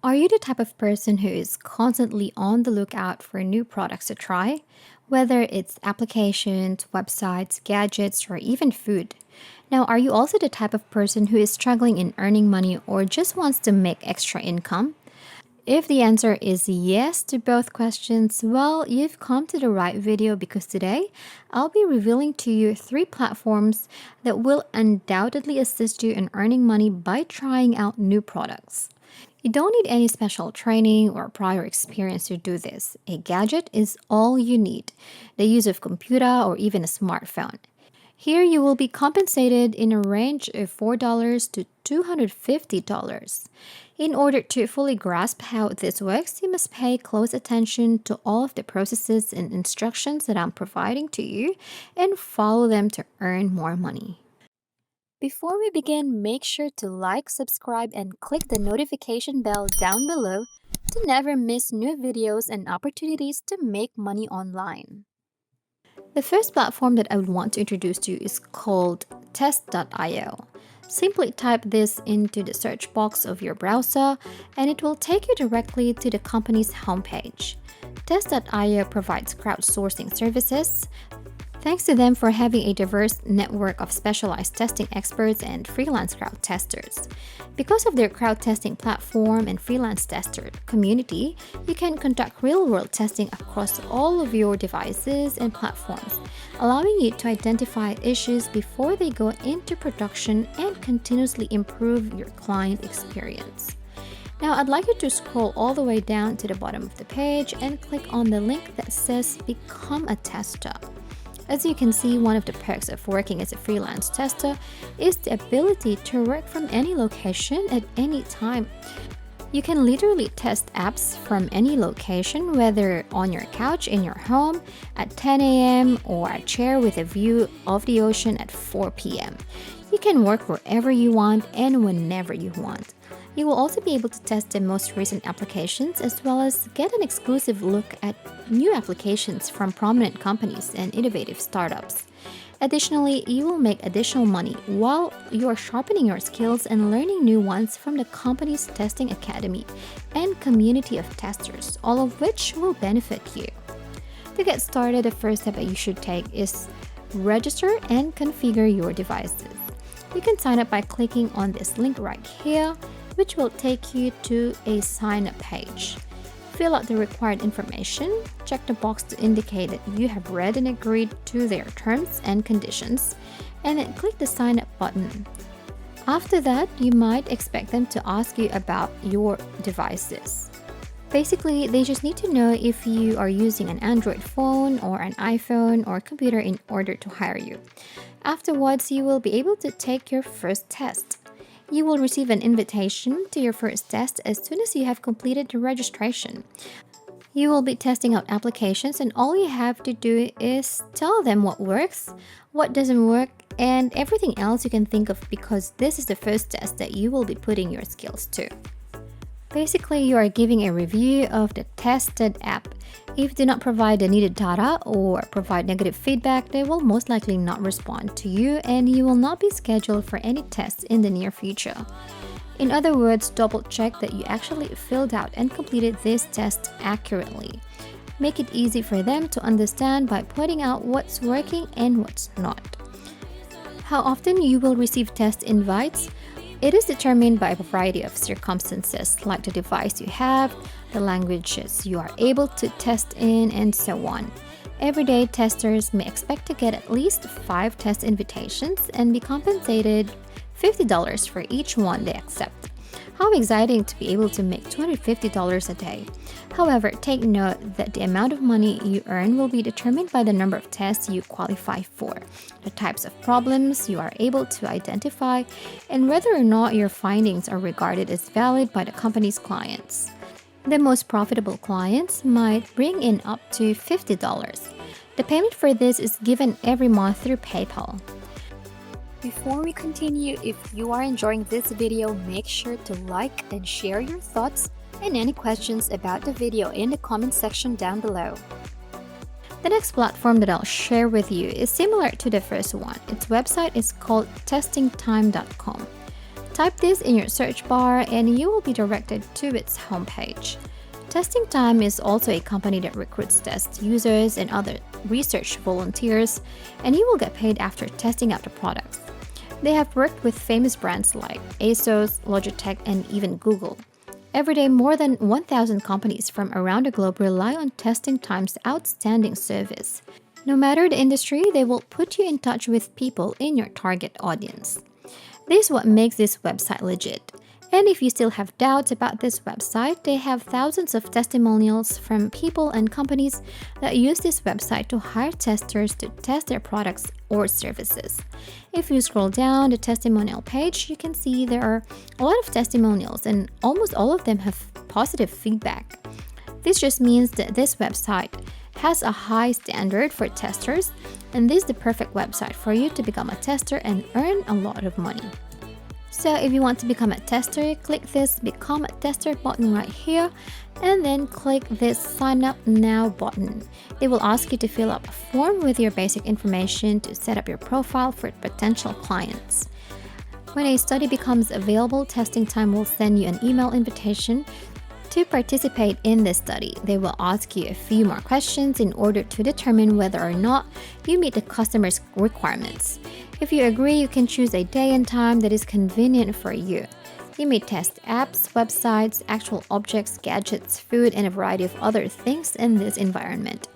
Are you the type of person who is constantly on the lookout for new products to try? Whether it's applications, websites, gadgets, or even food. Now, are you also the type of person who is struggling in earning money or just wants to make extra income? If the answer is yes to both questions, well, you've come to the right video because today I'll be revealing to you three platforms that will undoubtedly assist you in earning money by trying out new products. You don't need any special training or prior experience to do this. A gadget is all you need, the use of computer or even a smartphone. Here you will be compensated in a range of $4 to $250. In order to fully grasp how this works, you must pay close attention to all of the processes and instructions that I'm providing to you and follow them to earn more money. Before we begin, make sure to like, subscribe, and click the notification bell down below to never miss new videos and opportunities to make money online. The first platform that I would want to introduce to you is called Test.io. Simply type this into the search box of your browser and it will take you directly to the company's homepage. Test.io provides crowdsourcing services. Thanks to them for having a diverse network of specialized testing experts and freelance crowd testers. Because of their crowd testing platform and freelance tester community, you can conduct real-world testing across all of your devices and platforms, allowing you to identify issues before they go into production and continuously improve your client experience. Now, I'd like you to scroll all the way down to the bottom of the page and click on the link that says Become a Tester. As you can see, one of the perks of working as a freelance tester is the ability to work from any location at any time. You can literally test apps from any location, whether on your couch in your home at 10 a.m. or a chair with a view of the ocean at 4 p.m. You can work wherever you want and whenever you want. You will also be able to test the most recent applications as well as get an exclusive look at new applications from prominent companies and innovative startups. Additionally, you will make additional money while you are sharpening your skills and learning new ones from the company's testing academy and community of testers, all of which will benefit you. To get started, the first step that you should take is register and configure your devices. You can sign up by clicking on this link right here, which will take you to a sign-up page. Fill out the required information, check the box to indicate that you have read and agreed to their terms and conditions, and then click the sign up button. After that, you might expect them to ask you about your devices. Basically, they just need to know if you are using an Android phone or an iPhone or computer in order to hire you. Afterwards, you will be able to take your first test. You will receive an invitation to your first test as soon as you have completed the registration. You will be testing out applications and all you have to do is tell them what works, what doesn't work, and everything else you can think of because this is the first test that you will be putting your skills to. Basically, you are giving a review of the tested app. If you do not provide the needed data or provide negative feedback, they will most likely not respond to you and you will not be scheduled for any tests in the near future. In other words, double check that you actually filled out and completed this test accurately. Make it easy for them to understand by pointing out what's working and what's not. How often you will receive test invites? It is determined by a variety of circumstances like the device you have, the languages you are able to test in, and so on. Everyday testers may expect to get at least 5 test invitations and be compensated $50 for each one they accept. How exciting to be able to make $250 a day. However, take note that the amount of money you earn will be determined by the number of tests you qualify for, the types of problems you are able to identify, and whether or not your findings are regarded as valid by the company's clients. The most profitable clients might bring in up to $50. The payment for this is given every month through PayPal. Before we continue, if you are enjoying this video, make sure to like and share your thoughts and any questions about the video in the comment section down below. The next platform that I'll share with you is similar to the first one. Its website is called TestingTime.com. Type this in your search bar and you will be directed to its homepage. TestingTime is also a company that recruits test users and other research volunteers, and you will get paid after testing out the products. They have worked with famous brands like ASUS, Logitech, and even Google. Every day, more than 1,000 companies from around the globe rely on TestingTime's outstanding service. No matter the industry, they will put you in touch with people in your target audience. This is what makes this website legit. And if you still have doubts about this website, they have thousands of testimonials from people and companies that use this website to hire testers to test their products or services. If you scroll down the testimonial page, you can see there are a lot of testimonials and almost all of them have positive feedback. This just means that this website has a high standard for testers, and this is the perfect website for you to become a tester and earn a lot of money. So if you want to become a tester, click this Become a Tester button right here and then click this Sign Up Now button. They will ask you to fill out a form with your basic information to set up your profile for potential clients. When a study becomes available, TestingTime will send you an email invitation to participate in this study. They will ask you a few more questions in order to determine whether or not you meet the customer's requirements. If you agree, you can choose a day and time that is convenient for you. You may test apps, websites, actual objects, gadgets, food, and a variety of other things in this environment.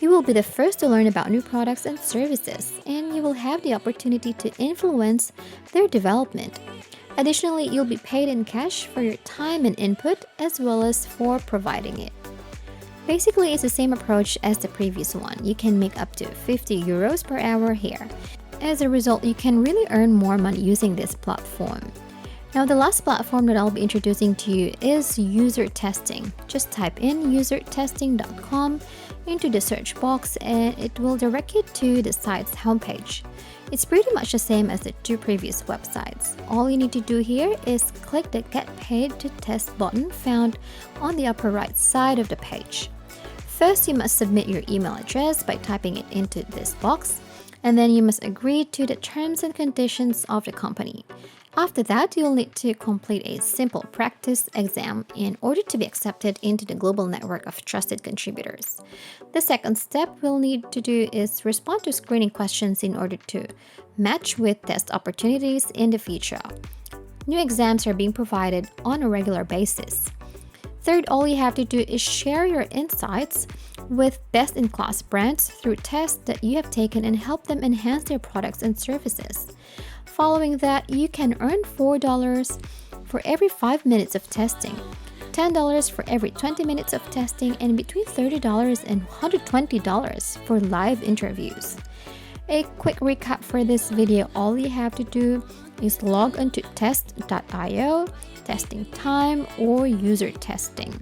You will be the first to learn about new products and services, and you will have the opportunity to influence their development. Additionally, you'll be paid in cash for your time and input, as well as for providing it. Basically, it's the same approach as the previous one. You can make up to 50 euros per hour here. As a result, you can really earn more money using this platform. Now, the last platform that I'll be introducing to you is UserTesting. Just type in usertesting.com into the search box and it will direct you to the site's homepage. It's pretty much the same as the two previous websites. All you need to do here is click the Get Paid to Test button found on the upper right side of the page. First, you must submit your email address by typing it into this box, and then you must agree to the terms and conditions of the company. After that, you'll need to complete a simple practice exam in order to be accepted into the global network of trusted contributors. The second step we'll need to do is respond to screening questions in order to match with test opportunities in the future. New exams are being provided on a regular basis. Third, all you have to do is share your insights with best-in-class brands through tests that you have taken and help them enhance their products and services. Following that, you can earn $4 for every 5 minutes of testing, $10 for every 20 minutes of testing, and between $30 and $120 for live interviews. A quick recap for this video, all you have to do is log onto test.io, TestingTime, or UserTesting.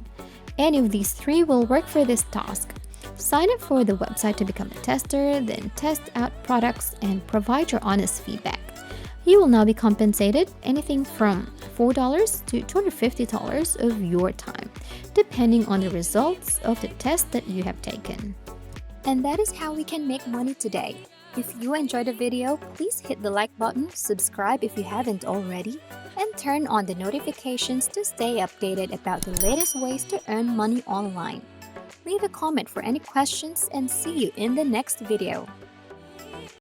Any of these three will work for this task. Sign up for the website to become a tester, then test out products and provide your honest feedback. You will now be compensated anything from $4 to $250 of your time, depending on the results of the test that you have taken. And that is how we can make money today. If you enjoyed the video, please hit the like button, subscribe if you haven't already, and turn on the notifications to stay updated about the latest ways to earn money online. Leave a comment for any questions and see you in the next video.